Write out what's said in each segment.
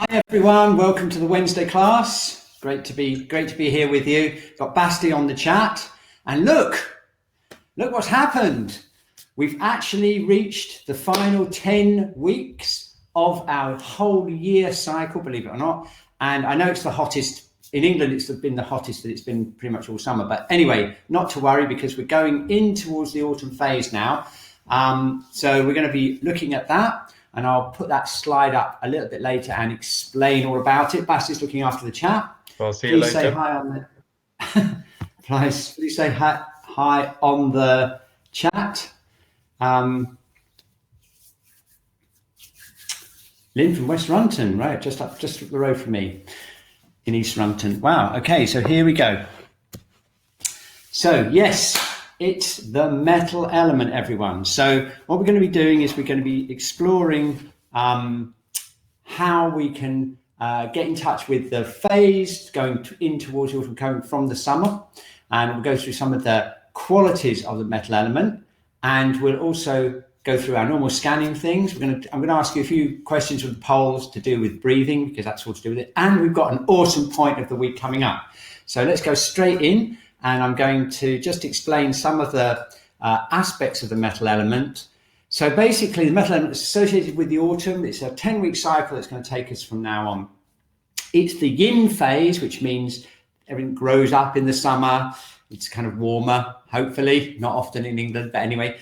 Hi everyone, welcome to the Wednesday class. Great to be here with you. Got Basti on the chat, and look what's happened. We've actually reached the final 10 weeks of our whole year cycle, believe it or not. And I know it's the hottest in England. It's been the hottest that it's been pretty much all summer. But anyway, not to worry because we're going in towards the autumn phase now. So we're going to be looking at that. And I'll put that slide up a little bit later and explain all about it. Basti's looking after the chat. I'll see you later. Say hi on the please say hi on the chat. Lynn from West Runton, right, just up the road from me in East Runton. Wow, okay, so here we go. So yes, it's the metal element, everyone. So what we're going to be doing is we're going to be exploring how we can get in touch with the phase going in towards the autumn, coming from the summer, and we'll go through some of the qualities of the metal element, and we'll also go through our normal scanning things. I'm going to ask you a few questions with polls to do with breathing, because that's all to do with it, and we've got an awesome point of the week coming up. So let's go straight in. And I'm going to just explain some of the aspects of the metal element. So basically, the metal element is associated with the autumn. It's a 10-week cycle that's going to take us from now on. It's the yin phase, which means everything grows up in the summer. It's kind of warmer, hopefully, not often in England, but anyway,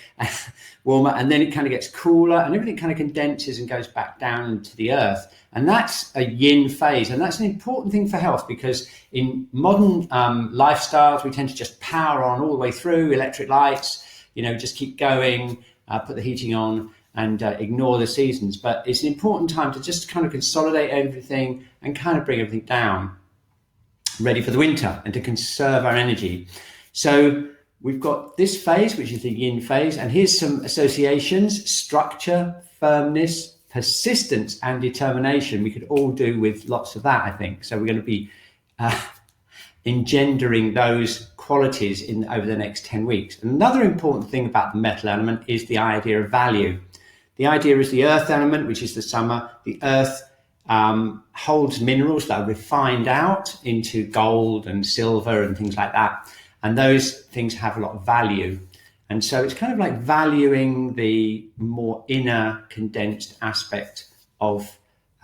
warmer. And then it kind of gets cooler and everything kind of condenses and goes back down into the earth. And that's a yin phase. And that's an important thing for health, because in modern lifestyles, we tend to just power on all the way through, electric lights, just keep going, put the heating on and ignore the seasons. But it's an important time to just kind of consolidate everything and kind of bring everything down, ready for the winter and to conserve our energy. So we've got this phase, which is the yin phase. And here's some associations: structure, firmness, persistence and determination. We could all do with lots of that, I think. So we're going to be engendering those qualities over the next 10 weeks. Another important thing about the metal element is the idea of value. The idea is the earth element, which is the summer. The earth holds minerals that are refined out into gold and silver and things like that. And those things have a lot of value. And so it's kind of like valuing the more inner condensed aspect of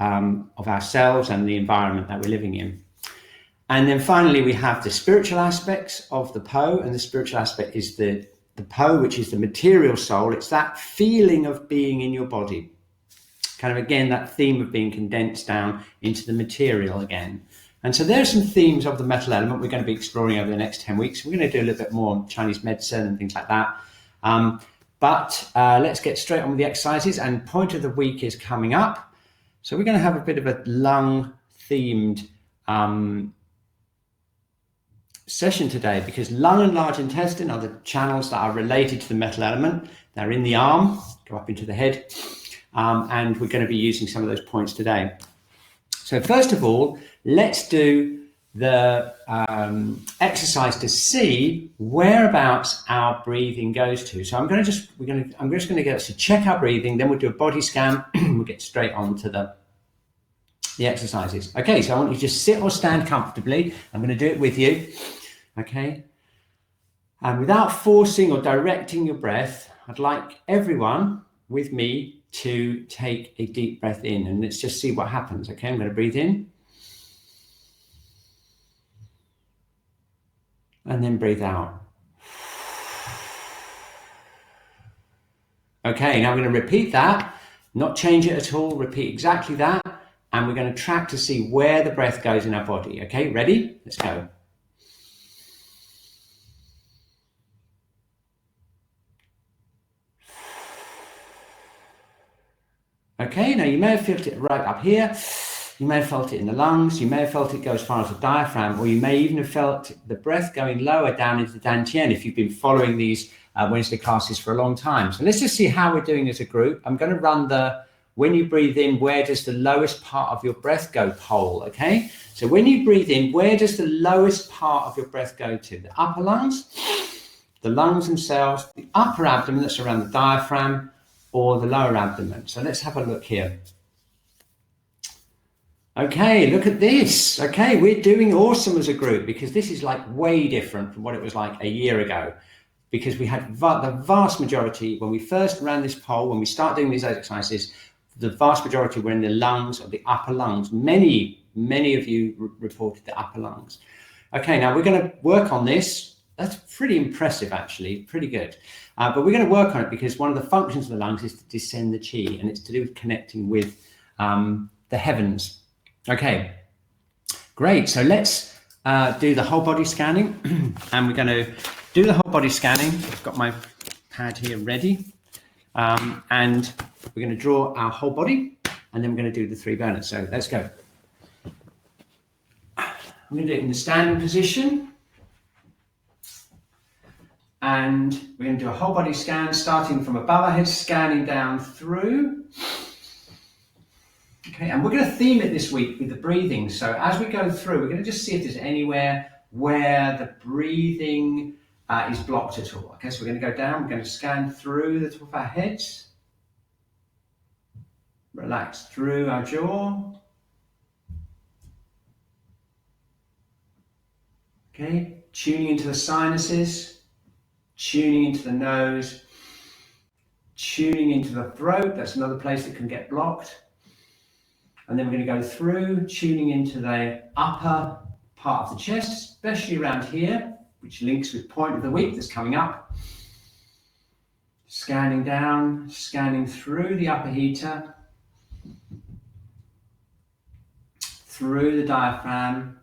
ourselves and the environment that we're living in. And then finally, we have the spiritual aspects of the Po, and the spiritual aspect is the Po, which is the material soul. It's that feeling of being in your body. Kind of, again, that theme of being condensed down into the material again. And so there's some themes of the metal element we're going to be exploring over the next 10 weeks. We're going to do a little bit more on Chinese medicine and things like that. But let's get straight on with the exercises, and point of the week is coming up. So we're going to have a bit of a lung themed session today, because lung and large intestine are the channels that are related to the metal element. They're in the arm, go up into the head. And we're going to be using some of those points today. So first of all, let's do the exercise to see whereabouts our breathing goes to. So I'm just going to get us to check our breathing, then we'll do a body scan. We'll get straight on to the exercises. Okay, so I want you to just sit or stand comfortably. I'm going to do it with you. Okay. And without forcing or directing your breath, I'd like everyone with me to take a deep breath in, and let's just see what happens. Okay, I'm going to breathe in and then breathe out. Okay, now I'm going to repeat that, not change it at all, repeat exactly that, and we're going to track to see where the breath goes in our body. Okay, ready? Let's go. Okay, now you may have felt it right up here. You may have felt it in the lungs. You may have felt it go as far as the diaphragm, or you may even have felt the breath going lower down into the dantian if you've been following these Wednesday classes for a long time. So let's just see how we're doing as a group. I'm going to run when you breathe in, where does the lowest part of your breath go poll, okay? So when you breathe in, where does the lowest part of your breath go to? The upper lungs, the lungs themselves, the upper abdomen that's around the diaphragm, or the lower abdomen. So let's have a look here. Okay, look at this. Okay, we're doing awesome as a group because this is like way different from what it was like a year ago. Because we had the vast majority, when we first ran this poll, when we start doing these exercises, the vast majority were in the lungs or the upper lungs. Many of you reported the upper lungs. Okay, now we're going to work on this. That's pretty impressive, actually, pretty good. But we're going to work on it because one of the functions of the lungs is to descend the qi, and it's to do with connecting with the heavens. Okay, great. So let's do the whole body scanning, and we're going to do the whole body scanning. I've got my pad here ready, and we're going to draw our whole body, and then we're going to do the 3 burners. So let's go. I'm going to do it in the standing position, and we're going to do a whole body scan starting from above our head, scanning down through. Okay, and we're going to theme it this week with the breathing. So as we go through, we're going to just see if there's anywhere where the breathing is blocked at all. Okay, so we're going to go down, we're going to scan through the top of our heads, relax through our jaw. Okay, tuning into the sinuses, tuning into the nose, tuning into the throat. That's another place that can get blocked. And then we're going to go through, tuning into the upper part of the chest, especially around here, which links with point of the week that's coming up. Scanning down, scanning through the upper heater, through the diaphragm,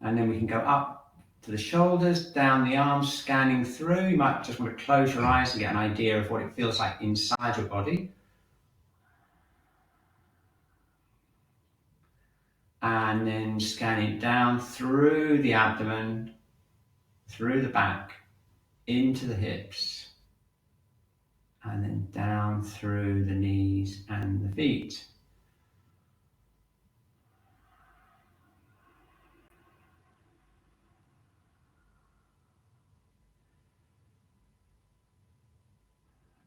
and then we can go up to the shoulders, down the arms, scanning through. You might just want to close your eyes to get an idea of what it feels like inside your body. And then scanning down through the abdomen, through the back, into the hips, and then down through the knees and the feet.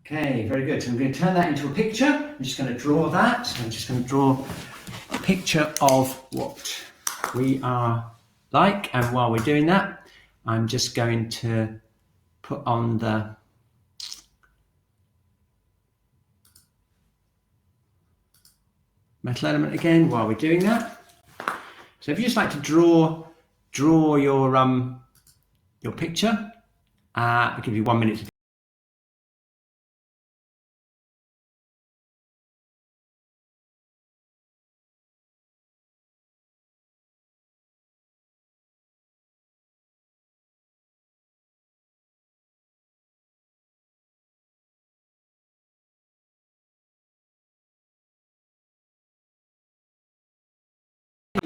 Okay, very good. So I'm going to turn that into a picture. I'm just going to draw that. So I'm just going to draw a picture of what we are like, and while we're doing that, I'm just going to put on the metal element again while we're doing that. So if you just like to draw your picture, I'll give you 1 minute to do.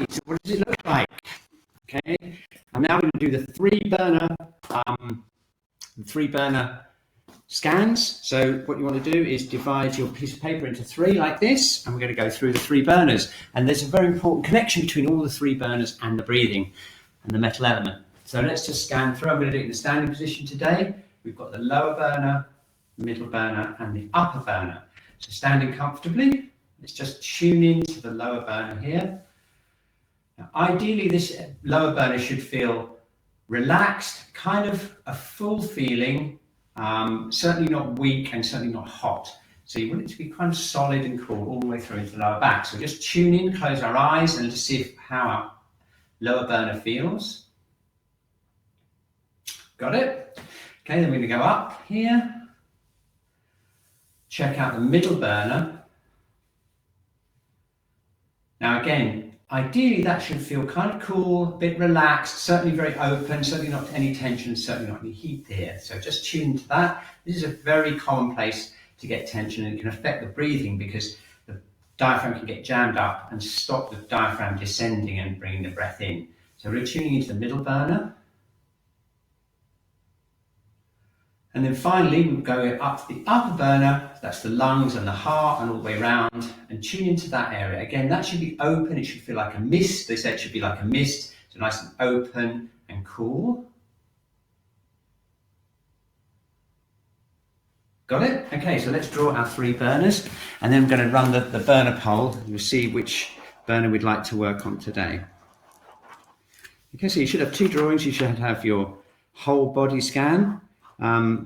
So what does it look like? Okay, I'm now going to do the 3 burner scans. So what you want to do is divide your piece of paper into 3 like this, and we're going to go through the 3 burners. And there's a very important connection between all the 3 burners and the breathing and the metal element. So let's just scan through. I'm going to do it in the standing position today. We've got the lower burner, the middle burner, and the upper burner. So standing comfortably, let's just tune into the lower burner here. Now, ideally, this lower burner should feel relaxed, kind of a full feeling, certainly not weak and certainly not hot. So you want it to be kind of solid and cool all the way through into the lower back. So just tune in, close our eyes, and just see how our lower burner feels. Got it? Okay, then we're going to go up here. Check out the middle burner. Now again, ideally that should feel kind of cool, a bit relaxed, certainly very open, certainly not any tension, certainly not any heat here. So just tune into that. This is a very common place to get tension, and it can affect the breathing because the diaphragm can get jammed up and stop the diaphragm descending and bringing the breath in. So we're tuning into the middle burner. And then finally, we'll go up to the upper burner, that's the lungs and the heart and all the way around, and tune into that area. Again, that should be open, it should feel like a mist. They say it should be like a mist, so nice and open and cool. Got it? Okay, so let's draw our 3 burners, and then I'm going to run the burner poll. You'll see which burner we'd like to work on today. Okay, so you should have two drawings. You should have your whole body scan,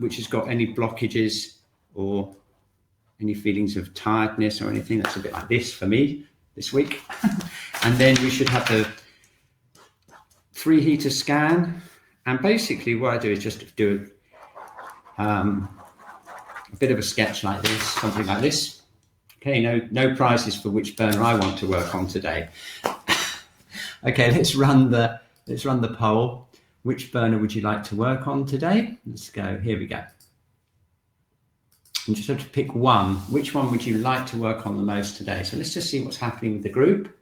which has got any blockages or any feelings of tiredness or anything. That's a bit like this for me this week. And then we should have the free heater scan. And basically what I do is just do a bit of a sketch like this, something like this. Okay, no prizes for which burner I want to work on today. Okay, let's run the poll. Which burner would you like to work on today? Let's go. Here we go. You just have to pick one. Which one would you like to work on the most today? So let's just see what's happening with the group.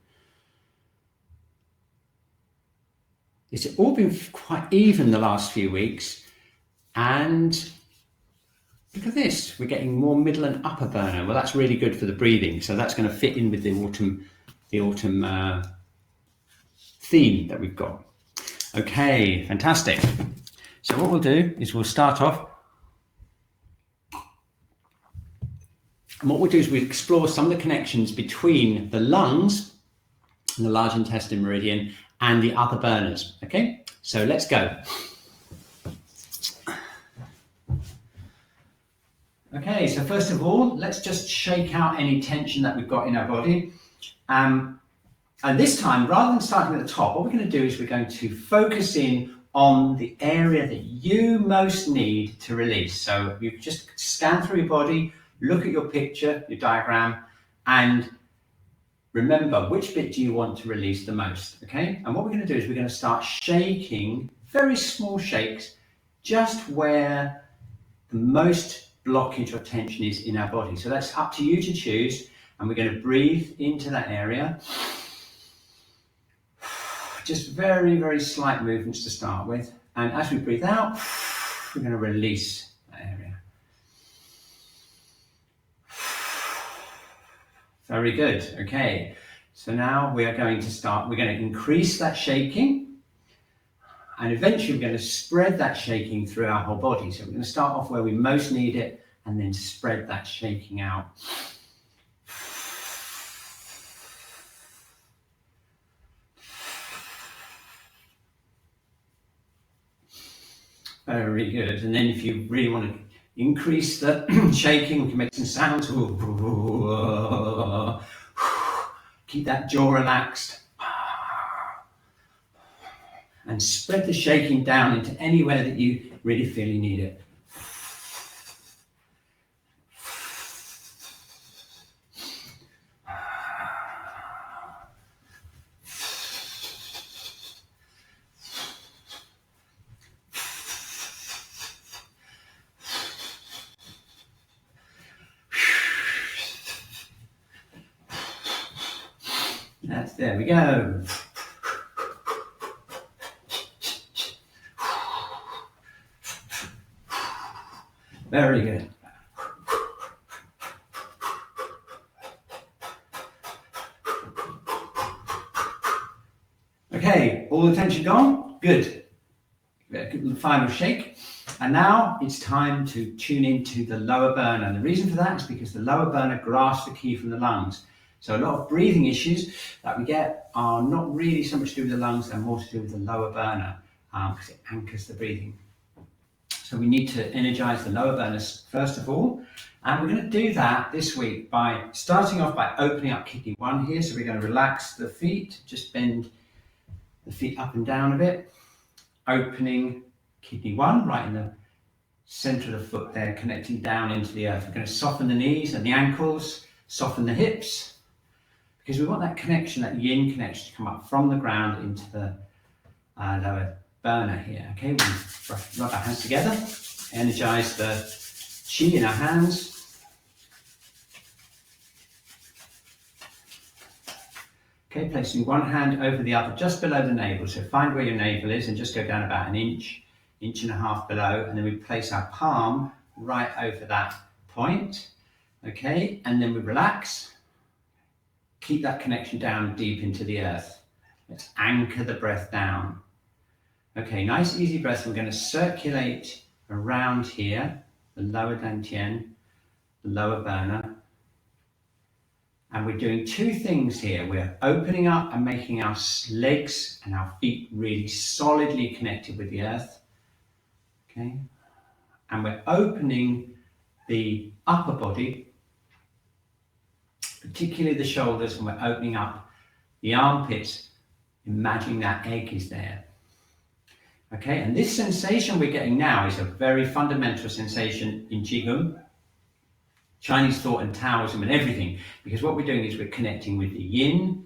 It's all been quite even the last few weeks. And look at this. We're getting more middle and upper burner. Well, that's really good for the breathing. So that's going to fit in with the autumn theme that we've got. Okay, fantastic. So what we'll do is we'll start off. And what we'll do is we'll explore some of the connections between the lungs and the large intestine meridian and the other burners. Okay, so let's go. Okay, so first of all, let's just shake out any tension that we've got in our body. And this time, rather than starting at the top, what we're going to do is we're going to focus in on the area that you most need to release. So you just scan through your body, look at your picture, your diagram, and remember which bit do you want to release the most, okay? And what we're going to do is we're going to start shaking, very small shakes, just where the most blockage or tension is in our body. So that's up to you to choose, and we're going to breathe into that area. Just very, very slight movements to start with. And as we breathe out, we're going to release that area. Very good. Okay. So now we are going to start, we're going to increase that shaking. And eventually we're going to spread that shaking through our whole body. So we're going to start off where we most need it and then spread that shaking out. Very good. And then if you really want to increase the shaking, we can make some sounds. Keep that jaw relaxed. And spread the shaking down into anywhere that you really feel you need it. There we go. Very good. Okay, all the tension gone? Good. Good final shake. And now it's time to tune into the lower burner. And the reason for that is because the lower burner grasps the key from the lungs. So a lot of breathing issues that we get are not really so much to do with the lungs, they're more to do with the lower burner because it anchors the breathing. So we need to energize the lower burners first of all. And we're going to do that this week by starting off by opening up kidney 1 here. So we're going to relax the feet, just bend the feet up and down a bit. Opening kidney 1 right in the center of the foot there, connecting down into the earth. We're going to soften the knees and the ankles, soften the hips, because we want that connection, that yin connection to come up from the ground into the lower burner here. Okay, we rub our hands together, energize the Qi in our hands. Okay, placing one hand over the other just below the navel. So find where your navel is and just go down about an inch, inch and a half below, and then we place our palm right over that point. Okay, and then we relax. Keep that connection down deep into the earth. Let's anchor the breath down. Okay, nice easy breath. We're going to circulate around here, the lower dantian, the lower burner. And we're doing two things here. We're opening up and making our legs and our feet really solidly connected with the earth. Okay. And we're opening the upper body, particularly the shoulders, and we're opening up the armpits, imagining that egg is there. Okay, and this sensation we're getting now is a very fundamental sensation in Qigong, Chinese thought and Taoism and everything, because what we're doing is we're connecting with the yin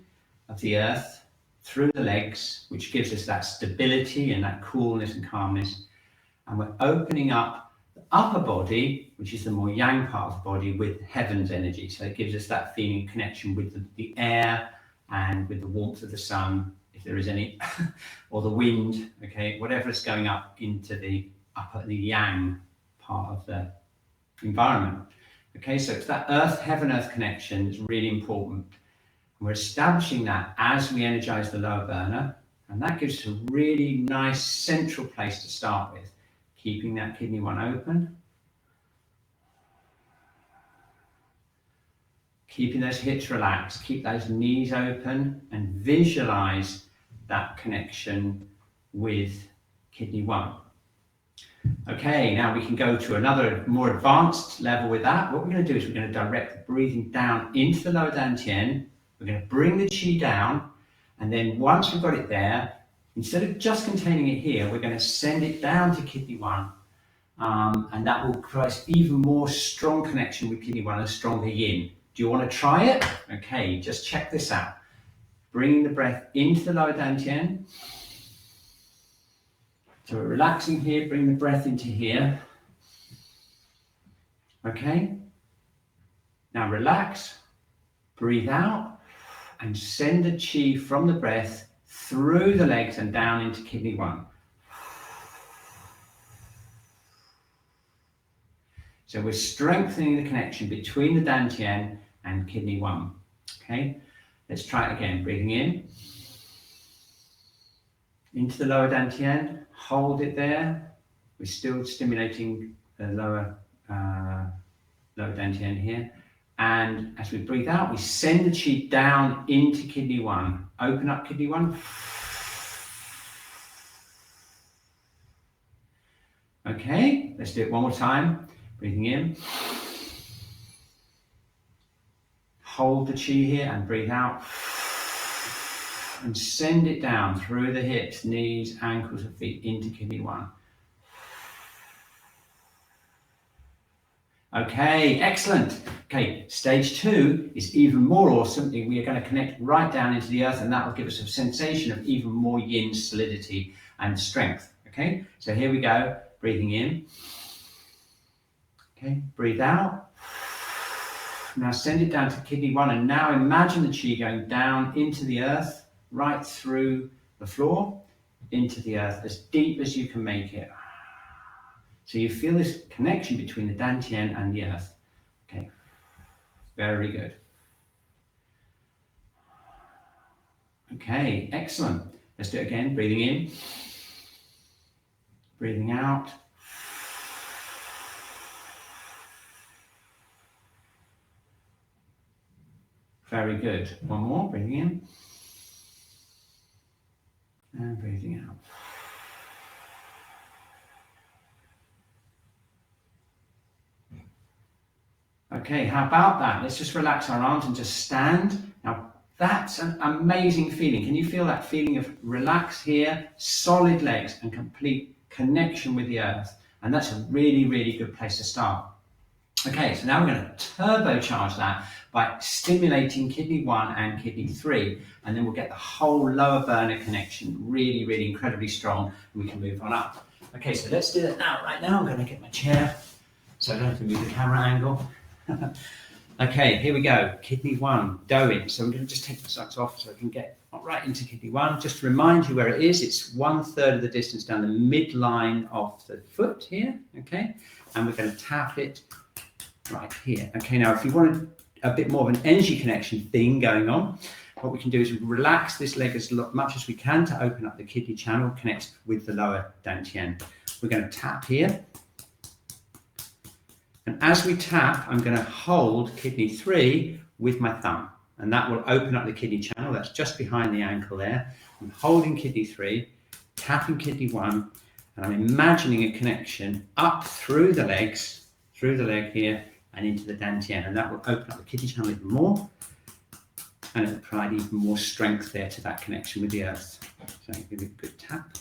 of the earth through the legs, which gives us that stability and that coolness and calmness. And we're opening up the upper body, which is the more yang part of the body, with heaven's energy. So it gives us that feeling connection with the air and with the warmth of the sun, if there is any, or the wind, okay, whatever is going up into the yang part of the environment. Okay, so it's that heaven-earth connection that's really important. And we're establishing that as we energize the lower burner, and that gives us a really nice central place to start with, keeping that kidney 1 open, keeping those hips relaxed, keep those knees open, and visualize that connection with kidney 1. Okay, now we can go to another more advanced level with that. What we're going to do is we're going to direct the breathing down into the lower dantian. We're going to bring the qi down, and then once we've got it there, instead of just containing it here, we're going to send it down to kidney 1, and that will provide even more strong connection with kidney 1, a stronger yin. Do you want to try it? Okay, just check this out. Bringing the breath into the lower dantian. So we're relaxing here, bring the breath into here. Okay. Now relax, breathe out, and send the qi from the breath through the legs and down into kidney 1. So we're strengthening the connection between the dantian and kidney 1. Okay. Let's try it again. Breathing in. Into the lower dantian. Hold it there. We're still stimulating the lower dantian here. And as we breathe out, we send the qi down into kidney 1. Open up kidney 1. Okay, let's do it one more time. Breathing in. Hold the qi here and breathe out. And send it down through the hips, knees, ankles, and feet into kidney 1. Okay, excellent. Okay, stage 2 is even more awesome. We are going to connect right down into the earth, and that will give us a sensation of even more yin solidity and strength. Okay, so here we go. Breathing in. Okay, breathe out. Now send it down to kidney 1, and now imagine the qi going down into the earth, right through the floor, into the earth, as deep as you can make it. So you feel this connection between the dantian and the earth. Okay, very good. Okay, excellent. Let's do it again. Breathing in, breathing out. Very good. One more. Breathing in and breathing out. Okay, how about that? Let's just relax our arms and just stand. Now, that's an amazing feeling. Can you feel that feeling of relax here, solid legs, and complete connection with the earth? And that's a really, really good place to start. Okay, so now we're going to turbocharge that by stimulating kidney 1 and kidney 3, and then we'll get the whole lower burner connection really, really incredibly strong, and we can move on up. Okay, so let's do that now. Right now, I'm going to get my chair so I don't have to move the camera angle. Okay, here we go. Kidney 1, going. So I'm going to just take the socks off so I can get right into kidney 1. Just to remind you where it is, it's 1/3 of the distance down the midline of the foot here. Okay, and we're going to tap it right here. Okay, now if you want a bit more of an energy connection thing going on, what we can do is relax this leg as much as we can to open up the kidney channel, connect with the lower dantian. We're going to tap here. And as we tap, I'm going to hold kidney 3 with my thumb. and that will open up the kidney channel. That's just behind the ankle there. I'm holding kidney 3, tapping kidney 1, and I'm imagining a connection up through the legs, through the leg here, and into the dantian, and that will open up the kidney channel even more, and it will provide even more strength there to that connection with the earth. So give it a good tap.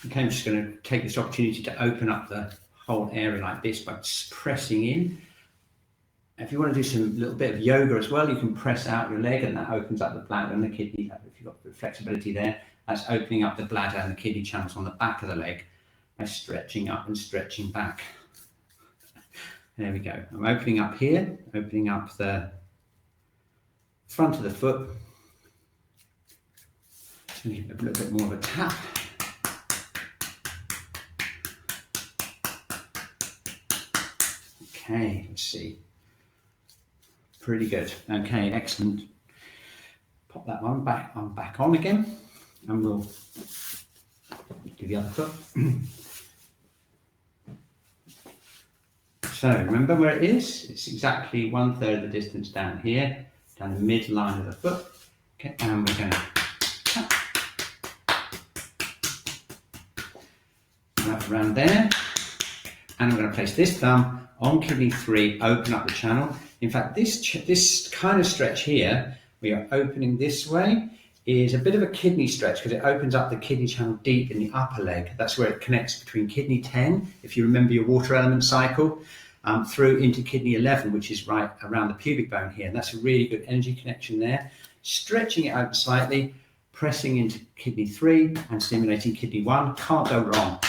Okay, I'm just going to take this opportunity to open up the whole area like this by just pressing in. If you want to do some little bit of yoga as well, you can press out your leg and that opens up the bladder and the kidney. If you've got the flexibility there, that's opening up the bladder and the kidney channels on the back of the leg by stretching up and stretching back. There we go. I'm opening up here, opening up the front of the foot. Just going to give it a little bit more of a tap. Okay, let's see. Pretty good. Okay, excellent. Pop that one back. I'm back on again, and we'll do the other foot. So remember where it is? It's exactly 1/3 of the distance down here, down the midline of the foot. Okay, and we're going to tap. Right around there, and I'm going to place this thumb on kidney 3, open up the channel. In fact, this kind of stretch here, we are opening this way, is a bit of a kidney stretch because it opens up the kidney channel deep in the upper leg. That's where it connects between kidney 10, if you remember your water element cycle, through into kidney 11, which is right around the pubic bone here. And that's a really good energy connection there. Stretching it out slightly, pressing into kidney 3 and stimulating kidney 1. Can't go wrong.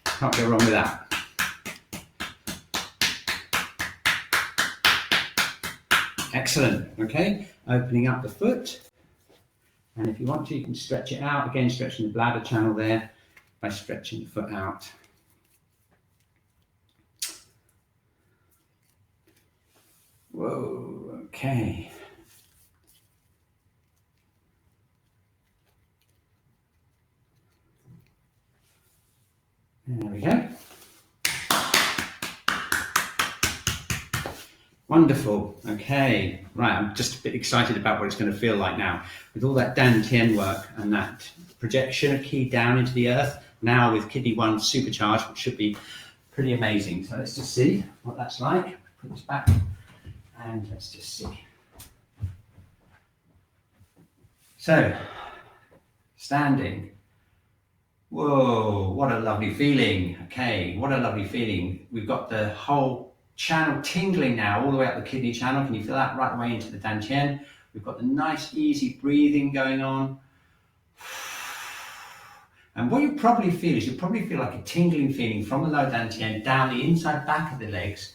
Can't go wrong with that. Excellent. Okay, opening up the foot, and if you want to, you can stretch it out again, stretching the bladder channel there by stretching the foot out. Whoa. Okay. There we go. Wonderful. Okay, right, I'm just a bit excited about what it's going to feel like now. With all that dantian work and that projection of Qi down into the earth, now with kidney 1 supercharged, which should be pretty amazing. So let's just see what that's like. Put this back and let's just see. So, standing. Whoa, what a lovely feeling. Okay, what a lovely feeling. We've got the whole channel tingling now all the way up the kidney channel. Can you feel that right away into the dantian? We've got the nice easy breathing going on, and what you probably feel is like a tingling feeling from the lower dantian down the inside back of the legs,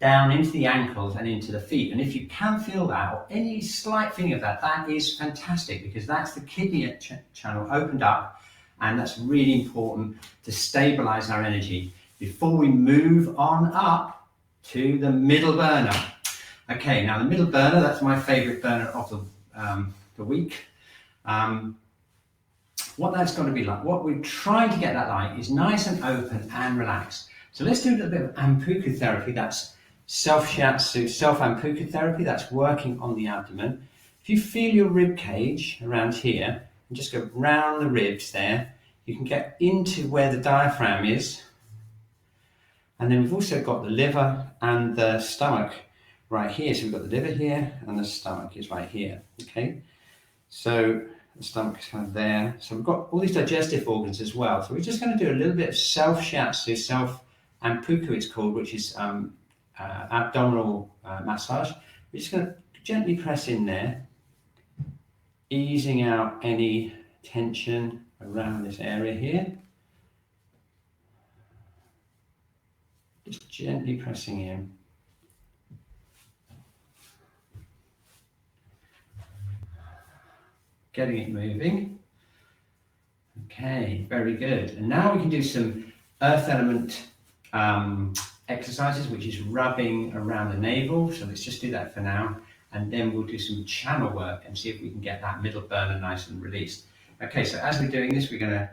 down into the ankles and into the feet. And if you can feel that or any slight feeling of that, that is fantastic, because that's the kidney channel opened up, and that's really important to stabilize our energy before we move on up to the middle burner. Okay, now the middle burner, that's my favorite burner of the week. What that's going to be like, what we're trying to get that like is nice and open and relaxed. So let's do a little bit of Anpuku therapy. That's self-shiatsu, self-Anpuku therapy. That's working on the abdomen. If you feel your rib cage around here and just go round the ribs there, you can get into where the diaphragm is. And then we've also got the liver and the stomach right here. So we've got the liver here and the stomach is right here. Okay, so the stomach is kind of there. So we've got all these digestive organs as well. So we're just going to do a little bit of self-shiatsu, self-Anpuku it's called, which is abdominal massage. We're just going to gently press in there, easing out any tension around this area here. Just gently pressing in. Getting it moving. Okay, very good. And now we can do some earth element exercises, which is rubbing around the navel. So let's just do that for now. And then we'll do some channel work and see if we can get that middle burner nice and released. Okay, so as we're doing this, we're going to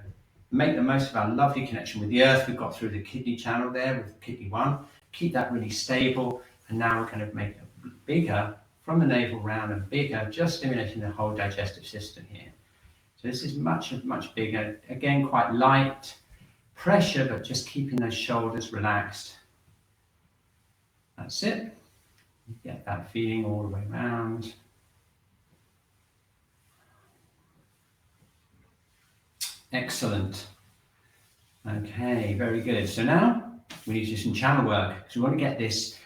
make the most of our lovely connection with the earth we've got through the kidney channel there with kidney 1. Keep that really stable, and now we're going to make it bigger from the navel round and bigger, just stimulating the whole digestive system here. So this is much bigger. Again, quite light pressure, but just keeping those shoulders relaxed. That's it. You get that feeling all the way around. Excellent. Okay, very good. So now we need to do some channel work. So we want to get this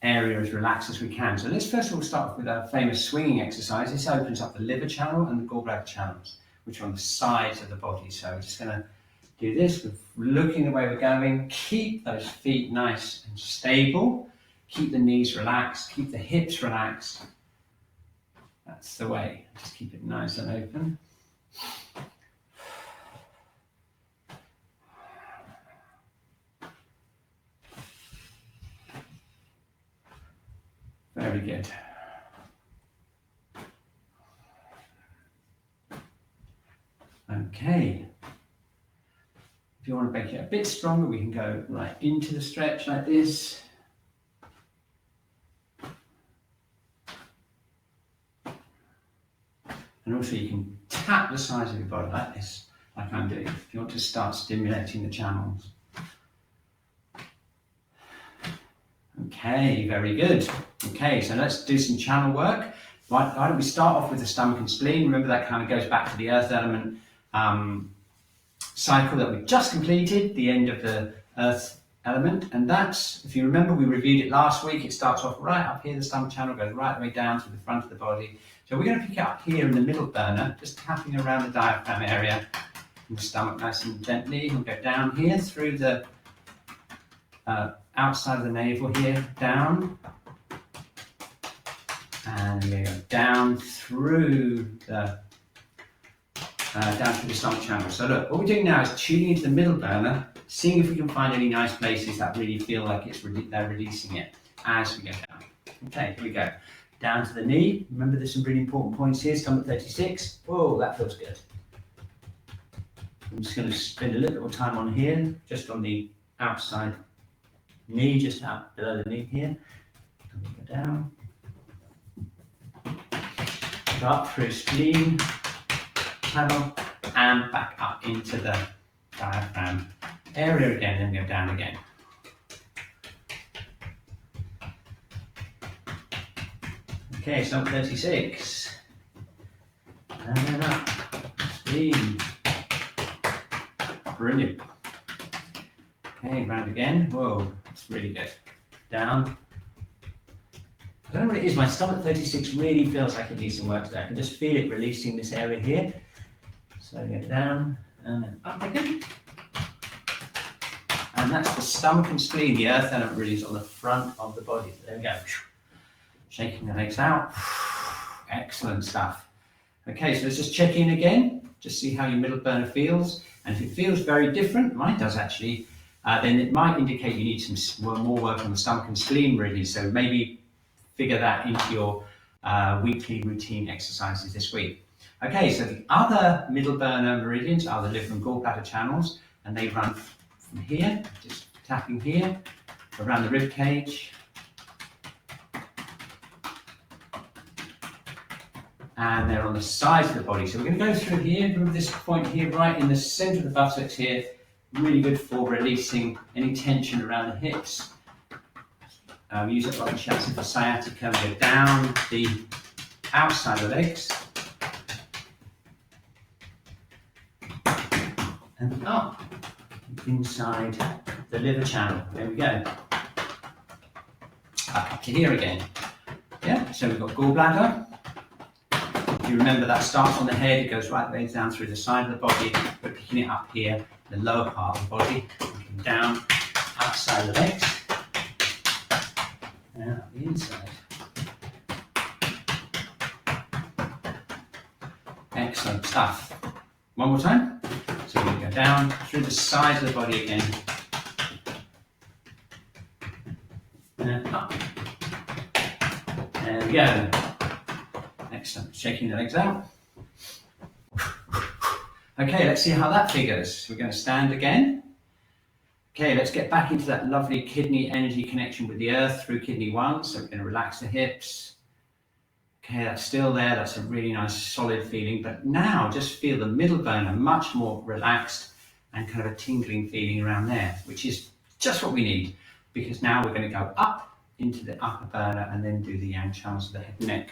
area as relaxed as we can. So let's first of all start with our famous swinging exercise. This opens up the liver channel and the gallbladder channels, which are on the sides of the body. So we're just going to do this. We're looking the way we're going. Keep those feet nice and stable. Keep the knees relaxed. Keep the hips relaxed. That's the way. Just keep it nice and open. Very good. Okay. If you want to make it a bit stronger, we can go right into the stretch like this. And also you can tap the sides of your body like this, like I'm doing, if you want to start stimulating the channels. Okay, very good. Okay, so let's do some channel work. Why don't we start off with the stomach and spleen? Remember that kind of goes back to the earth element cycle that we've just completed, the end of the earth element. And that's, if you remember, we reviewed it last week. It starts off right up here, the stomach channel goes right the way down to the front of the body. So we're going to pick it up here in the middle burner, just tapping around the diaphragm area in the stomach nice and gently. We'll go down here through the outside of the navel here, down. And we go down through the stomach channel. So look, what we're doing now is tuning into the middle burner, seeing if we can find any nice places that really feel like they're releasing it as we go down. Okay, here we go. Down to the knee. Remember, there's some really important points here. Stomach 36. Whoa, that feels good. I'm just going to spend a little bit more time on here, just on the outside knee, just out below the knee here. And we go down. Go up through spleen channel and back up into the diaphragm area again, and go down again. Okay, so 36. And then up. Spleen. Brilliant. Okay, round again. Whoa, that's really good. Down. I don't know what it is, my stomach 36 really feels like it needs some work today. I can just feel it releasing this area here. So go down and then up again. And that's the stomach and spleen. The earth element really is on the front of the body. So there we go. Shaking the legs out. Excellent stuff. Okay, so let's just check in again. Just see how your middle burner feels. And if it feels very different, mine does actually, then it might indicate you need some more work on the stomach and spleen really. So maybe figure that into your weekly routine exercises this week. Okay, so the other middle burner meridians are the liver and gallbladder channels, and they run from here, just tapping here, around the rib cage, and they're on the sides of the body. So we're going to go through here. Remember this point here, right in the center of the buttocks here, really good for releasing any tension around the hips. We use it like Shiatsu for sciatica. We go down the outside of the legs and up inside the liver channel. There we go. Up to here again. Yeah, so we've got gallbladder. If you remember, that starts on the head, it goes right the way down through the side of the body. We're picking it up here, the lower part of the body, looking down outside the legs. Now the inside. Excellent stuff. One more time. So we go down through the sides of the body again. And up. There we go. Excellent. Shaking the legs out. Okay, let's see how that figures. We're going to stand again. Okay, let's get back into that lovely kidney energy connection with the earth through kidney 1. So we're going to relax the hips. Okay, that's still there. That's a really nice solid feeling. But now just feel the middle burner much more relaxed and kind of a tingling feeling around there, which is just what we need, because now we're going to go up into the upper burner and then do the yang channels of the head and neck.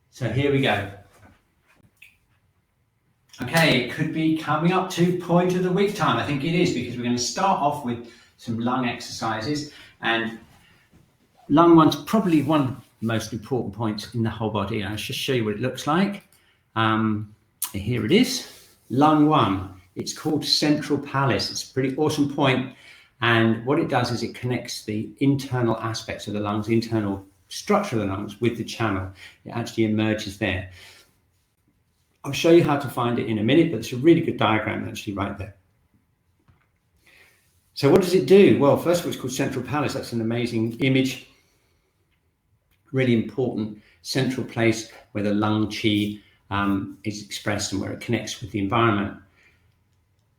So here we go. Okay, it could be coming up to point of the week time. I think it is, because we're going to start off with some lung exercises, and lung 1's probably one of the most important points in the whole body. I'll just show you what it looks like. Here it is, lung 1. It's called central palace. It's a pretty awesome point, and what it does is it connects the internal aspects of the lungs, the internal structure of the lungs, with the channel. It actually emerges there. I'll show you how to find it in a minute, but it's a really good diagram actually right there. So what does it do? Well, first of all, it's called central palace. That's an amazing image. Really important central place where the lung qi is expressed and where it connects with the environment.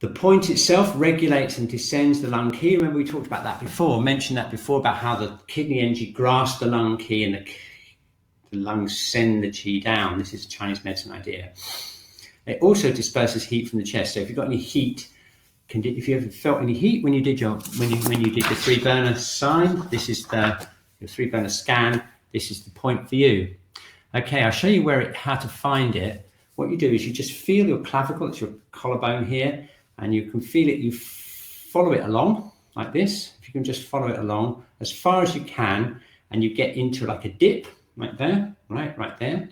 The point itself regulates and descends the lung qi. Remember we talked about that before, mentioned that before, about how the kidney energy grasps the lung qi and the lungs send the qi down. This is a Chinese medicine idea. It also disperses heat from the chest. So if you've got any heat, if you ever felt any heat when you did the 3-burner sign, this is your 3-burner scan. This is the point for you. Okay, I'll show you how to find it. What you do is you just feel your clavicle, it's your collarbone here, and you can feel it. You follow it along like this. If you can just follow it along as far as you can, and you get into like a dip. Right there, right there.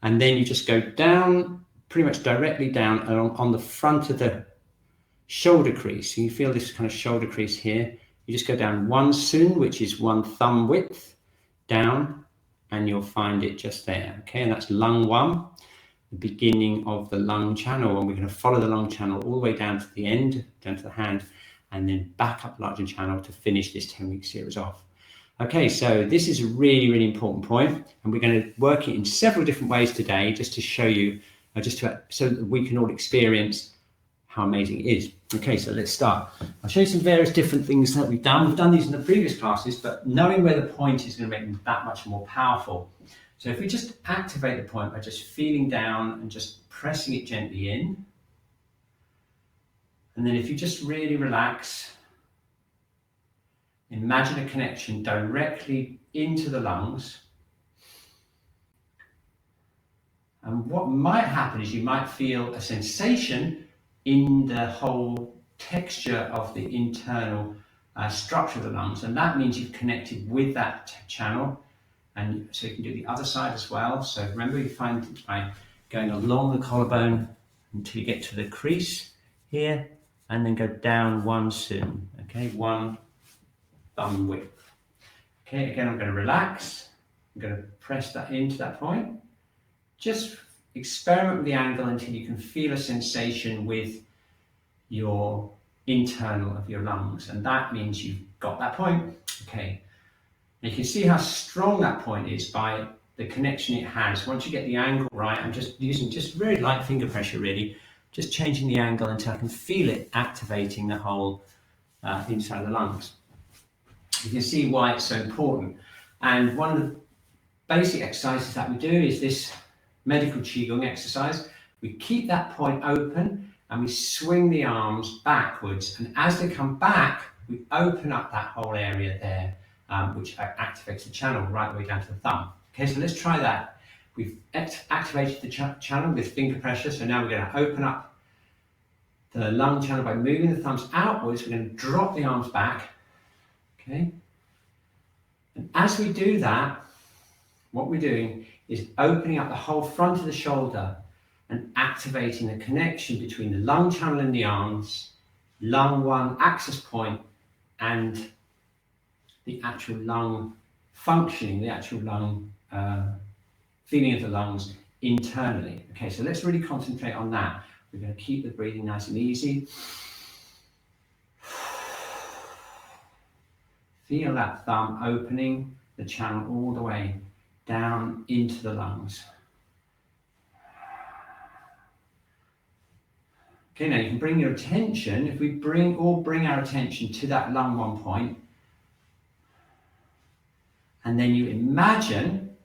And then you just go down, pretty much directly down on the front of the shoulder crease. So you feel this kind of shoulder crease here. You just go down 1 sun, which is 1 thumb width, down, and you'll find it just there. Okay, and that's lung 1, the beginning of the lung channel. And we're going to follow the lung channel all the way down to the end, down to the hand, and then back up the larger channel to finish this 10-week series off. Okay, so this is a really, really important point, and we're going to work it in several different ways today, just to show you, so that we can all experience how amazing it is. Okay, so let's start. I'll show you some various different things that we've done. We've done these in the previous classes, but knowing where the point is going to make them that much more powerful. So if we just activate the point by just feeling down and just pressing it gently in, and then if you just really relax, imagine a connection directly into the lungs. And what might happen is you might feel a sensation in the whole texture of the internal structure of the lungs. And that means you've connected with that channel. And so you can do the other side as well. So remember, you find it by going along the collarbone until you get to the crease here, and then go down 1 sun. Okay, 1 thumb width. Okay, again, I'm going to relax. I'm going to press that into that point. Just experiment with the angle until you can feel a sensation with your internal of your lungs, and that means you've got that point. Okay, and you can see how strong that point is by the connection it has. Once you get the angle right, I'm just using very light finger pressure, really, just changing the angle until I can feel it activating the whole inside of the lungs. You can see why it's so important. And one of the basic exercises that we do is this medical Qigong exercise. We keep that point open and we swing the arms backwards. And as they come back, we open up that whole area there, which activates the channel right the way down to the thumb. Okay, so let's try that. We've activated the channel with finger pressure. So now we're going to open up the lung channel by moving the thumbs outwards. We're going to drop the arms back. Okay, and as we do that, what we're doing is opening up the whole front of the shoulder and activating the connection between the lung channel and the arms, lung 1 access point, and the actual lung functioning, the actual lung feeling of the lungs internally. Okay, so let's really concentrate on that. We're going to keep the breathing nice and easy. Feel that thumb opening the channel all the way down into the lungs. Okay, now you can bring your attention, if we bring our attention to that lung 1 point, and then you imagine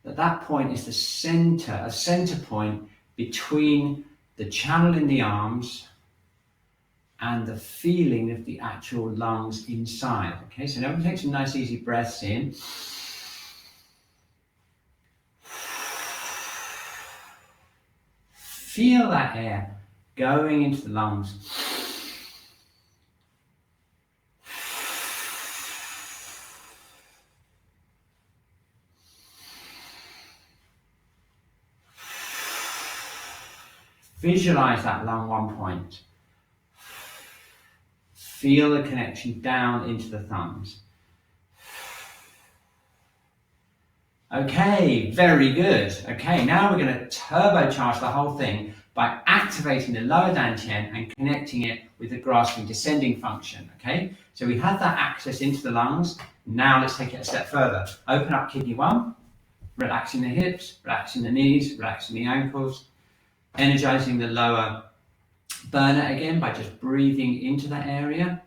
that that point is the center, a center point between the channel in the arms and the feeling of the actual lungs inside. Okay, so now we take some nice easy breaths in. Feel that air going into the lungs. Visualize that lung 1 point. Feel the connection down into the thumbs. Okay, very good. Okay, now we're going to turbocharge the whole thing by activating the lower dantian and connecting it with the grasping descending function. Okay, so we have that access into the lungs. Now let's take it a step further. Open up kidney 1, relaxing the hips, relaxing the knees, relaxing the ankles, energizing the lower burner again by just breathing into that area.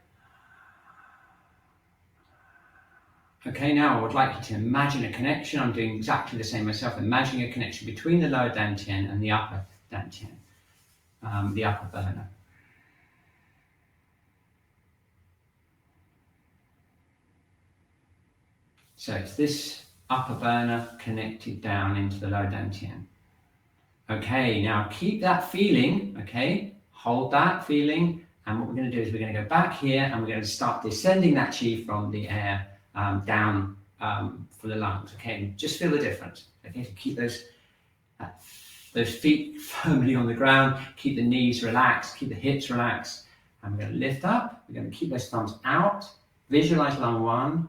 Okay, now I would like you to imagine a connection. I'm doing exactly the same myself. Imagining a connection between the lower dantian and the upper dantian, the upper burner. So it's this upper burner connected down into the lower dantian. Okay, now keep that feeling, okay? Hold that feeling, and what we're going to do is we're going to go back here and we're going to start descending that chi from the air down for the lungs, okay? And just feel the difference, okay? So keep those feet firmly on the ground, keep the knees relaxed, keep the hips relaxed, and we're going to lift up, we're going to keep those thumbs out, visualize lung 1,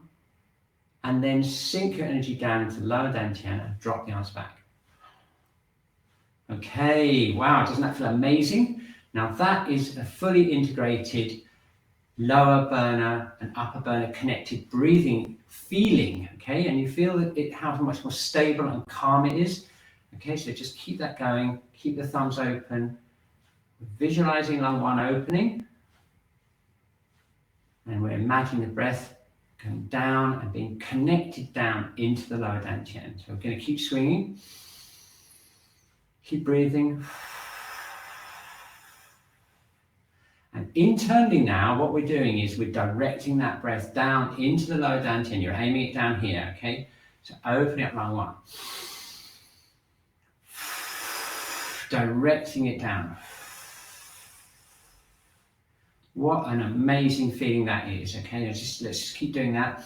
and then sink your energy down into the lower dantian and drop the arms back. Okay, wow, doesn't that feel amazing? Now that is a fully integrated lower burner and upper burner connected breathing feeling, okay? And you feel that how much more stable and calm it is. Okay, so just keep that going, keep the thumbs open, visualizing lung 1 opening, and we're imagining the breath going down and being connected down into the lower dantian. So we're going to keep swinging. Keep breathing. And internally now, what we're doing is we're directing that breath down into the lower dantian. You're aiming it down here, okay? So opening up lung 1. Directing it down. What an amazing feeling that is, okay? Let's just keep doing that.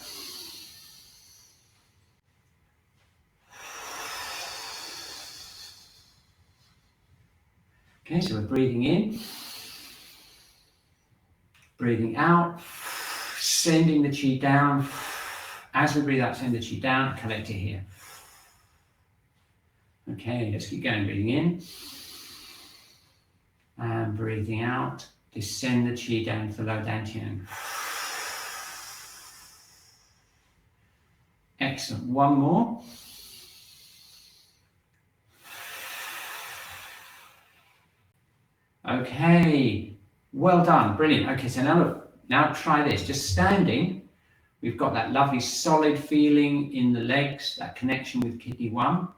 Okay, so we're breathing in, breathing out, sending the chi down. As we breathe out, send the chi down, collect it here. Okay, let's keep going, breathing in, and breathing out, descend the chi down to the lower dantian. Excellent, one more. Okay, well done, brilliant. Okay, so now look, now try this. Just standing, we've got that lovely solid feeling in the legs, that connection with kidney 1.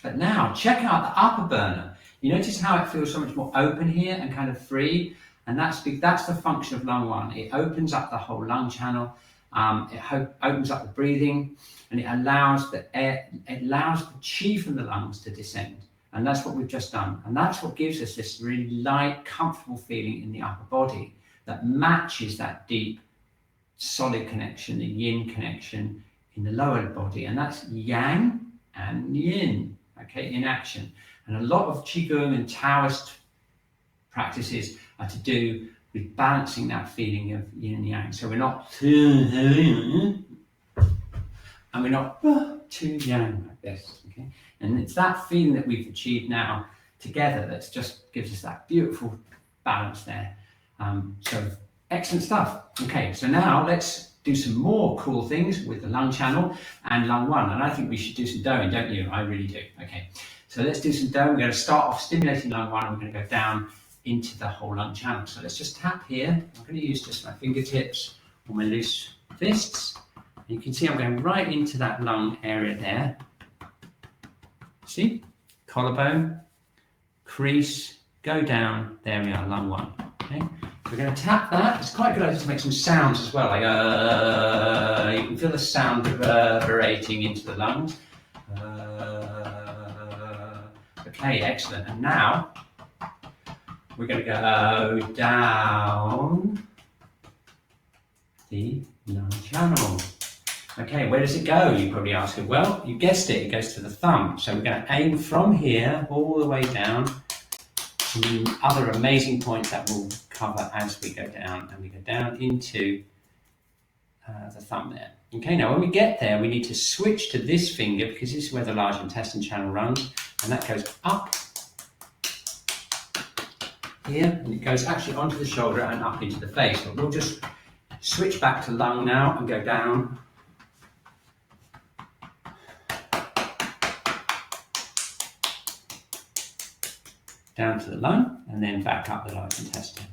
But now check out the upper burner. You notice how it feels so much more open here and kind of free, and that's the function of lung 1. It opens up the whole lung channel. It opens up the breathing, and it allows the air, it allows the chi from the lungs to descend. And that's what we've just done. And that's what gives us this really light, comfortable feeling in the upper body that matches that deep, solid connection, the yin connection in the lower body. And that's yang and yin, okay, in action. And a lot of Qigong and Taoist practices are to do with balancing that feeling of yin and yang. So we're not and we're not too yang like this, okay? And it's that feeling that we've achieved now together that just gives us that beautiful balance there. So excellent stuff. Okay, so now let's do some more cool things with the lung channel and lung 1. And I think we should do some doing, don't you? I really do. Okay, so let's do some doing. We're going to start off stimulating lung 1 and we're going to go down into the whole lung channel. So let's just tap here. I'm going to use just my fingertips or my loose fists. And you can see I'm going right into that lung area there. See? Collarbone, crease, go down. There we are, lung 1. Okay? So we're going to tap that. It's quite a good idea to make some sounds as well. Like, you can feel the sound reverberating into the lungs. Okay, excellent. And now we're going to go down the lung channel. Okay, where does it go? You're probably asking. Well, you guessed it. It goes to the thumb. So we're going to aim from here all the way down to the other amazing points that we'll cover as we go down. And we go down into the thumb there. Okay, now when we get there, we need to switch to this finger because this is where the large intestine channel runs. And that goes up here, and it goes actually onto the shoulder and up into the face. But we'll just switch back to lung now and go down. Down to the lung and then back up the large intestine.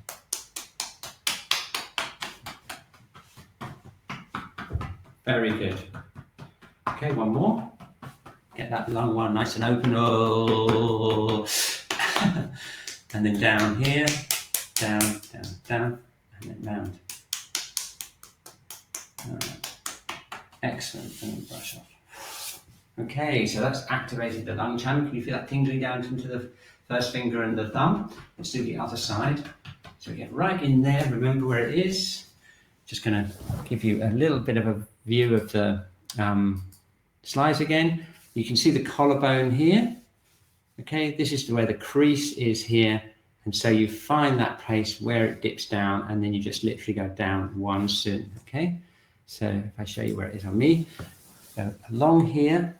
Very good. Okay, one more. Get that lung 1 nice and open. Oh. And then down here, down, down, down, and then round. Excellent. And then brush off. Okay, so that's activated the lung channel. Can you feel that tingling down into the first finger and the thumb? Let's do the other side. So we get right in there. Remember where it is. Just going to give you a little bit of a view of the slides again. You can see the collarbone here. Okay, this is where the crease is here. And so you find that place where it dips down and then you just literally go down 1 soon. Okay, so if I show you where it is on me, go along here.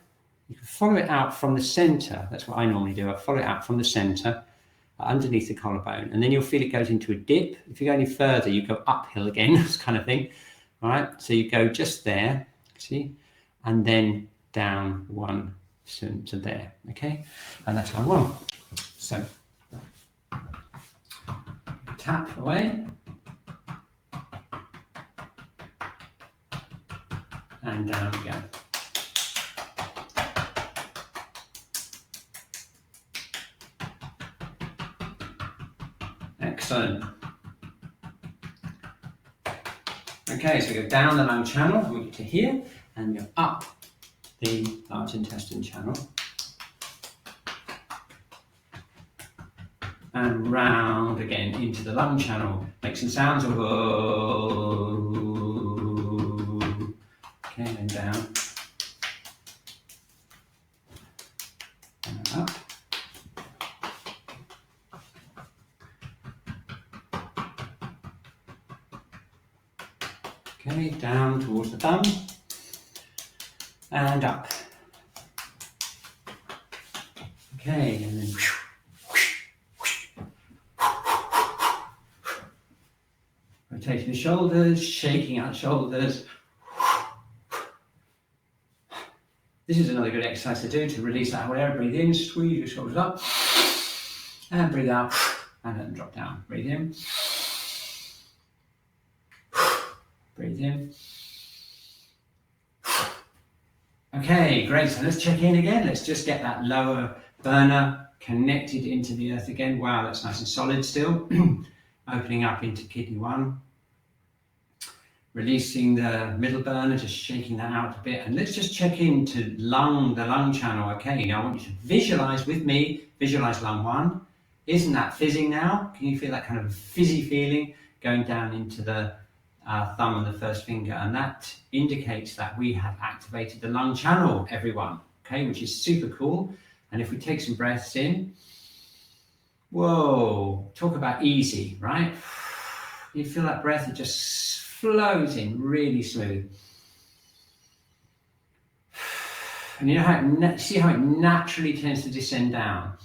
You can follow it out from the center. That's what I normally do. I follow it out from the center underneath the collarbone. And then you'll feel it goes into a dip. If you go any further, you go uphill again, this kind of thing. All right, so you go just there, see, and then down 1 soon to there, okay? And that's lung 1. So, tap away. And down we go. Excellent. Okay, so we go down the lung channel, and we get to here, and go up the large intestine channel. And round again into the lung channel. Make some sounds of oh. Okay, and down. And up. Okay, down towards the thumb. And up. Okay, and then rotating the shoulders, shaking out shoulders. This is another good exercise to do to release that whole air. Breathe in, squeeze your shoulders up, and breathe out, and let them drop down. Breathe in, breathe in. Okay, great. So let's check in again. Let's just get that lower burner connected into the earth again. Wow, that's nice and solid still. Opening up into kidney 1. Releasing the middle burner, just shaking that out a bit. And let's just check into the lung channel. Okay, now I want you to visualize with me, visualize lung 1. Isn't that fizzing now? Can you feel that kind of fizzy feeling going down into the thumb and the first finger? And that indicates that we have activated the lung channel, everyone. Okay, which is super cool. And if we take some breaths in, whoa, talk about easy, right? You feel that breath, it just flows in really smooth. And you know how see how it naturally tends to descend down.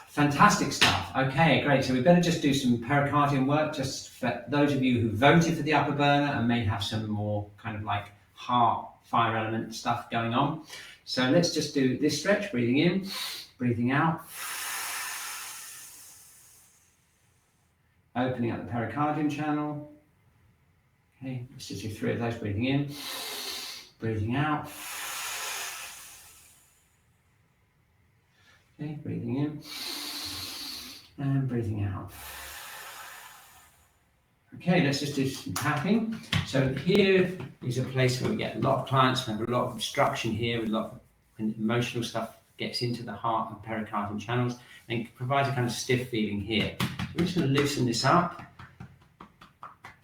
Fantastic stuff. Okay, great. So we better just do some pericardium work, just for those of you who voted for the upper burner and may have some more kind of like heart, fire element stuff going on. So let's just do this stretch, breathing in, breathing out. opening up the pericardium channel. Okay, let's just do 3 of those, breathing in, breathing out. Okay, breathing in and breathing out. Okay, let's just do some tapping. So here is a place where we get a lot of clients, we have a lot of obstruction here, a lot of emotional stuff gets into the heart and pericardium channels and provides a kind of stiff feeling here. So we're just going to loosen this up.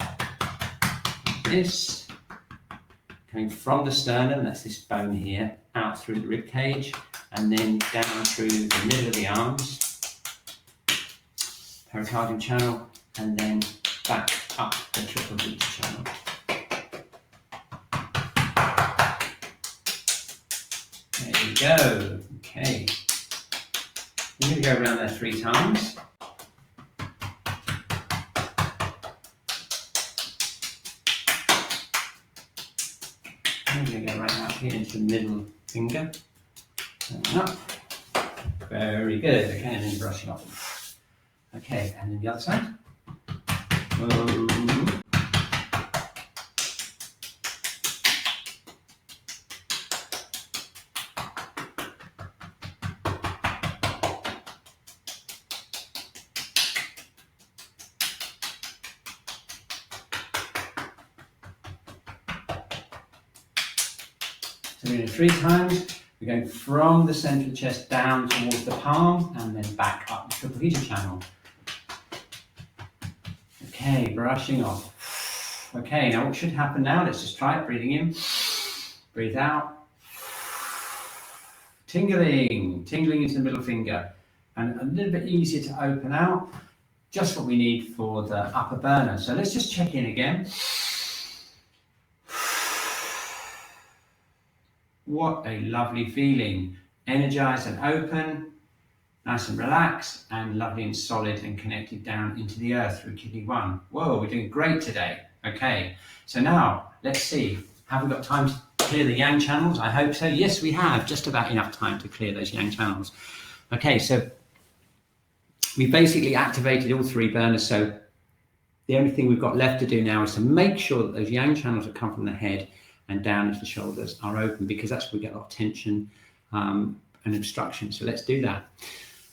Like this. Coming from the sternum, that's this bone here, out through the rib cage, and then down through the middle of the arms, pericardium channel, and then back up the triple beta channel. There you go. Okay. I'm going to go around there 3 times. I'm going to go right out here into the middle finger. Turn up. Very good. Okay, and then brushing off. Okay, and then the other side. So we're doing it 3 times. We're going from the centre of the chest down towards the palm and then back up the triple beta channel. Okay, brushing off. Okay, now what should happen now? Let's just try it. Breathing in, breathe out. Tingling into the middle finger. And a little bit easier to open out. Just what we need for the upper burner. So let's just check in again. What a lovely feeling. Energized and open, nice and relaxed, and lovely and solid and connected down into the earth through kidney 1. Whoa, we're doing great today. Okay, so now let's see. Have we got time to clear the yang channels? I hope so. Yes, we have just about enough time to clear those yang channels. Okay, so we basically activated all 3 burners. So the only thing we've got left to do now is to make sure that those yang channels that come from the head and down into the shoulders are open, because that's where we get a lot of tension and obstruction. So let's do that.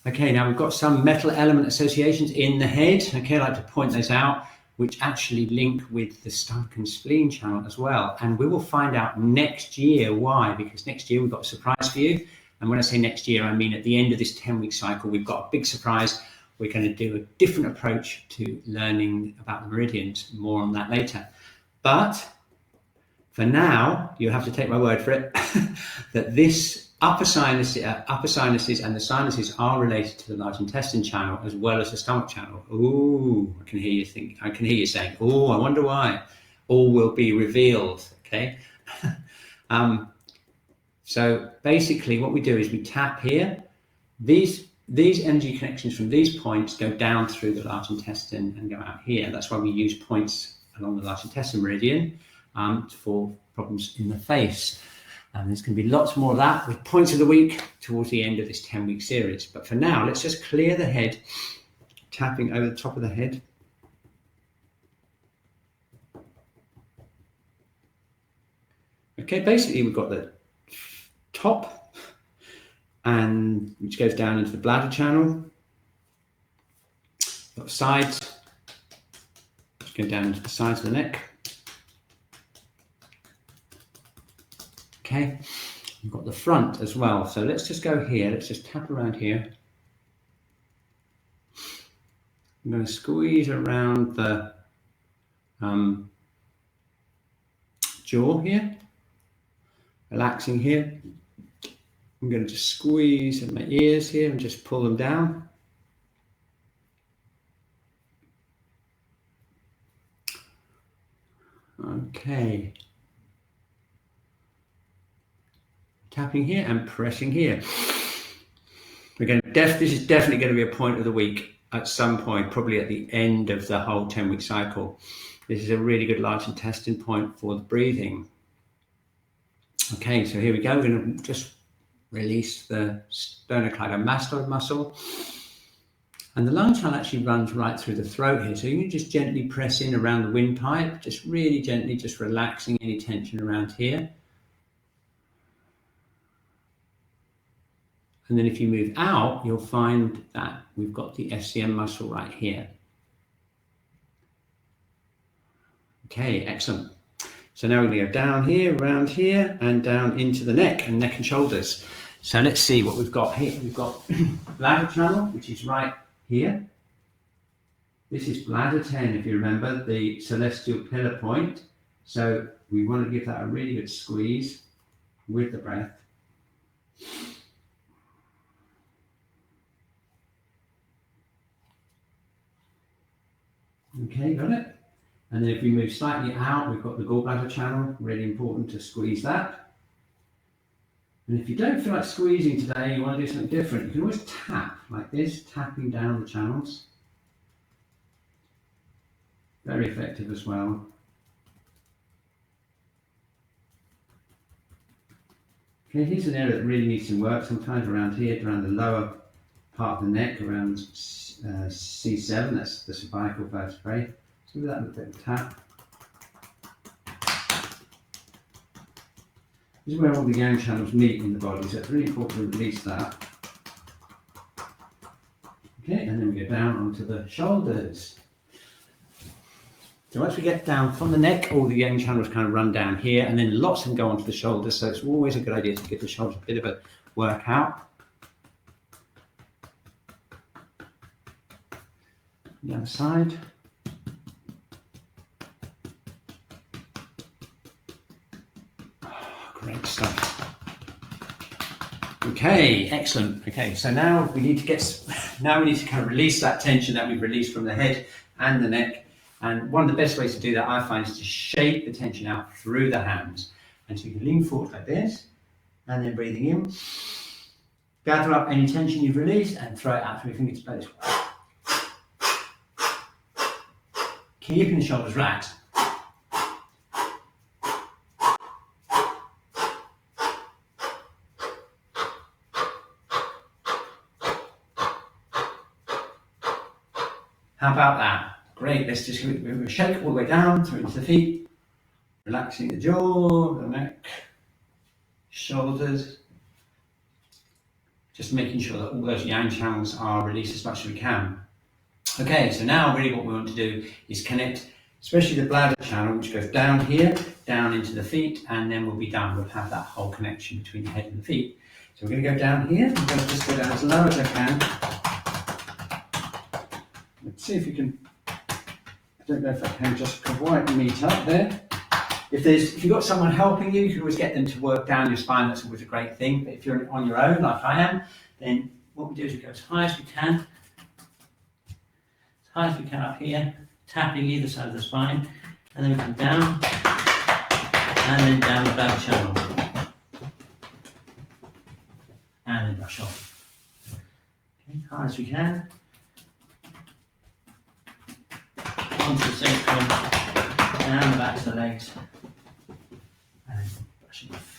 Okay, now we've got some metal element associations in the head. Okay, I'd like to point those out, which actually link with the stomach and spleen channel as well. And we will find out next year why, because next year we've got a surprise for you. And when I say next year, I mean at the end of this 10-week cycle, we've got a big surprise. We're going to do a different approach to learning about the meridians. More on that later. But for now, you have to take my word for it, that this upper sinuses and the sinuses are related to the large intestine channel as well as the stomach channel. Ooh, I can hear you saying, oh, I wonder why. All will be revealed, okay? So basically what we do is we tap here. These energy connections from these points go down through the large intestine and go out here. That's why we use points along the large intestine meridian for problems in the face. And there's going to be lots more of that with points of the week towards the end of this 10-week series. But for now, let's just clear the head, tapping over the top of the head. Okay, basically we've got the top, and which goes down into the bladder channel. Got the sides, which go down into the sides of the neck. Okay, we've got the front as well. So let's just go here. Let's just tap around here. I'm going to squeeze around the jaw here, relaxing here. I'm going to just squeeze at my ears here and just pull them down. Okay. Tapping here and pressing here. This is definitely going to be a point of the week at some point, probably at the end of the whole 10-week cycle. This is a really good large intestine point for the breathing. Okay, so here we go. We're going to just release the sternocleidomastoid muscle. And the lung channel actually runs right through the throat here. So you can just gently press in around the windpipe, just really gently, just relaxing any tension around here. And then if you move out, you'll find that we've got the FCM muscle right here. Okay, excellent. So now we're going to go down here, around here, and down into the neck and shoulders. So let's see what we've got here. We've got bladder channel, which is right here. This is bladder 10, if you remember, the celestial pillar point. So we want to give that a really good squeeze with the breath. Okay, got it? And then if we move slightly out, we've got the gallbladder channel, really important to squeeze that. And if you don't feel like squeezing today, you want to do something different, you can always tap like this, tapping down the channels. Very effective as well. Okay, here's an area that really needs some work, sometimes around here, around the lower part of the neck, around C7, that's the cervical vertebrae. So with that, a bit of tap. This is where all the yang channels meet in the body, so it's really important to release that. Okay, and then we go down onto the shoulders. So once we get down from the neck, all the yang channels kind of run down here, and then lots of them go onto the shoulders, so it's always a good idea to give the shoulders a bit of a workout. The other side. Great stuff. Okay, excellent. Okay, so now we need to kind of release that tension that we've released from the head and the neck. And one of the best ways to do that, I find, is to shake the tension out through the hands. And so you can lean forward like this, and then breathing in, gather up any tension you've released and throw it out through your fingers like this. Keeping the shoulders relaxed. How about that? Great, let's just shake all the way down through into the feet, relaxing the jaw, the neck, shoulders, just making sure that all those yang channels are released as much as we can. Okay, so now really what we want to do is connect, especially the bladder channel, which goes down here, down into the feet, and then we'll be done. We'll have that whole connection between the head and the feet. So we're going to go down here. I'm going to just go down as low as I can. Let's see if we can. I don't know if I can just quite meet up there. If you've got someone helping you, you can always get them to work down your spine. That's always a great thing. But if you're on your own, like I am, then what we do is we go as high as we can. As high as we can up here, tapping either side of the spine, and then we come down, and then down the back channel, and then brush off. Okay, high as we can, onto the sacrum, down the backs of the legs, and then brushing off.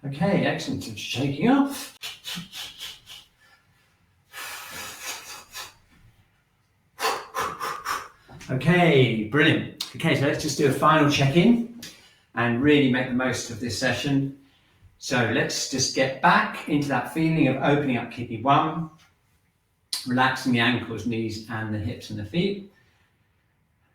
Okay, excellent. So shaking off. Okay, brilliant. Okay, so let's just do a final check-in and really make the most of this session. So let's just get back into that feeling of opening up kidney 1, relaxing the ankles, knees, and the hips and the feet.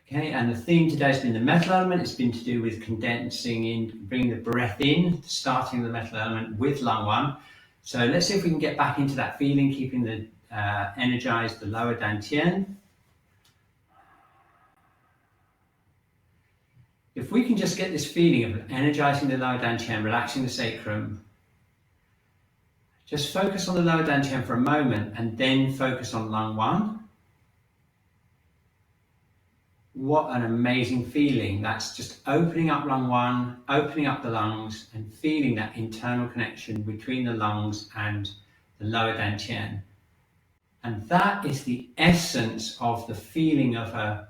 Okay, and the theme today has been the metal element. It's been to do with condensing in, bringing the breath in, starting the metal element with lung 1. So let's see if we can get back into that feeling, keeping the energized the lower dantian. If we can just get this feeling of energizing the lower dantian, relaxing the sacrum, just focus on the lower dantian for a moment and then focus on lung 1. What an amazing feeling. That's just opening up lung 1, opening up the lungs and feeling that internal connection between the lungs and the lower dantian. And that is the essence of the feeling of a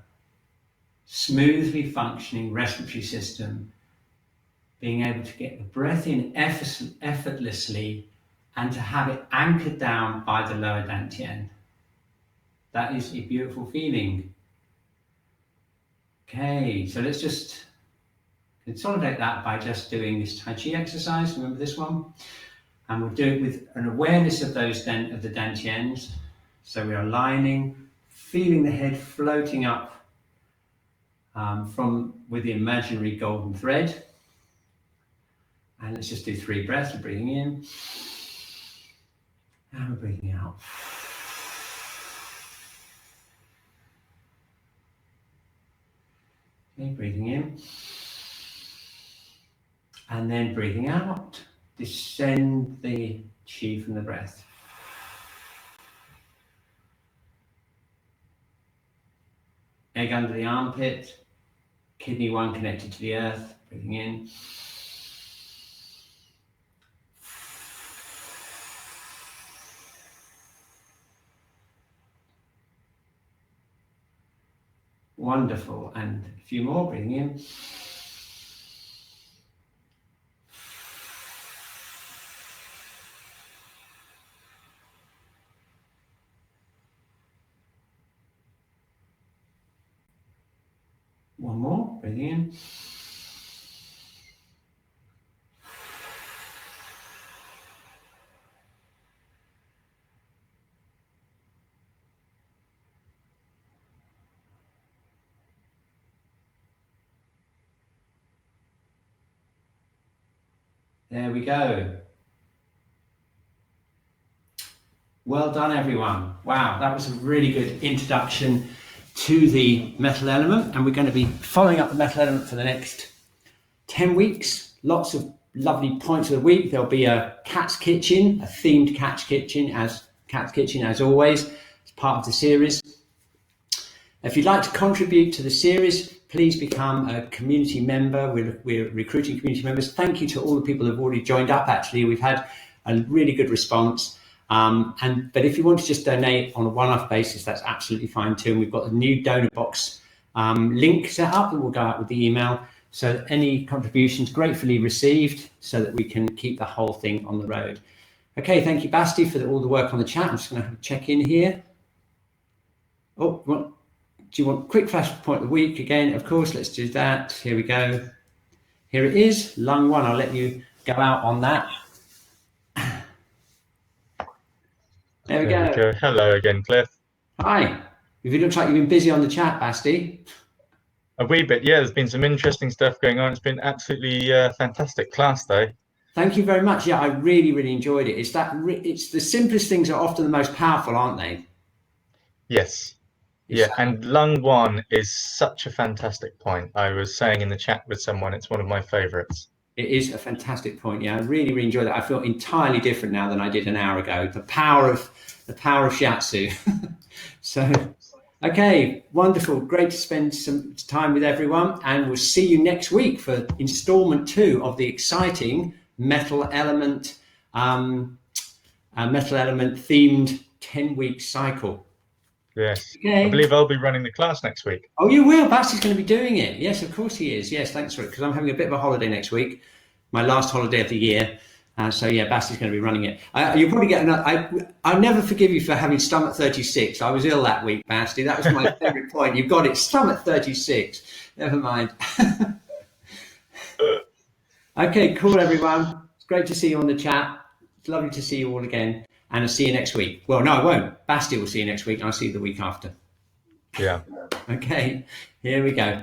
smoothly functioning respiratory system being able to get the breath in effortlessly and to have it anchored down by the lower dantian. That is a beautiful feeling. Okay, so let's just consolidate that by just doing this Tai Chi exercise. Remember this one? And we'll do it with an awareness of those of the dantians. So we are lining, feeling the head floating up from with the imaginary golden thread. And let's just do 3 breaths. We're breathing in and we're breathing out. Okay, breathing in and then breathing out. Descend the chi from the breath. Egg under the armpit, kidney 1 connected to the earth, breathing in. Wonderful, and a few more, breathing in. One more, breathing in. There we go. Well done, everyone. Wow, that was a really good introduction to the metal element, and we're going to be following up the metal element for the next 10 weeks. Lots of lovely points of the week. There'll be a cat's kitchen, a themed cat's kitchen as always, as part of the series. If you'd like to contribute to the series, please become a community member. We're recruiting community members. Thank you to all the people who've already joined up. Actually, we've had a really good response. But if you want to just donate on a one-off basis, that's absolutely fine too. And we've got a new donor box link set up that will go out with the email. So any contributions gratefully received so that we can keep the whole thing on the road. Okay, thank you, Basti, for all the work on the chat. I'm just going to have a check in here. Oh, do you want a quick flash point of the week again? Of course, let's do that. Here we go. Here it is, lung 1. I'll let you go out on that. There we go. Hello again, Cliff. Hi. It looks like you've been busy on the chat, Basti. A wee bit, yeah. There's been some interesting stuff going on. It's been absolutely fantastic class, though. Thank you very much. Yeah, I really, really enjoyed it. It's the simplest things are often the most powerful, aren't they? Yes. Yeah, and lung 1 is such a fantastic point. I was saying in the chat with someone, it's one of my favorites. It is a fantastic point. Yeah, I really, really enjoyed that. I feel entirely different now than I did an hour ago. The power of Shiatsu. So, okay, wonderful. Great to spend some time with everyone, and we'll see you next week for installment 2 of the exciting metal element themed 10-week cycle. Yes. Okay. I believe I'll be running the class next week. Oh, you will? Basti's going to be doing it. Yes, of course he is. Yes, thanks for it, because I'm having a bit of a holiday next week, my last holiday of the year. So, yeah, Basti's going to be running it. You'll probably get another... I'll never forgive you for having stomach 36. I was ill that week, Basti. That was my favourite point. You've got it. Stomach 36. Never mind. Okay, cool, everyone. It's great to see you on the chat. It's lovely to see you all again. And I'll see you next week. Well, no, I won't. Basti will see you next week, and I'll see you the week after. Yeah. Okay, here we go.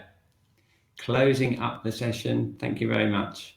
Closing up the session. Thank you very much.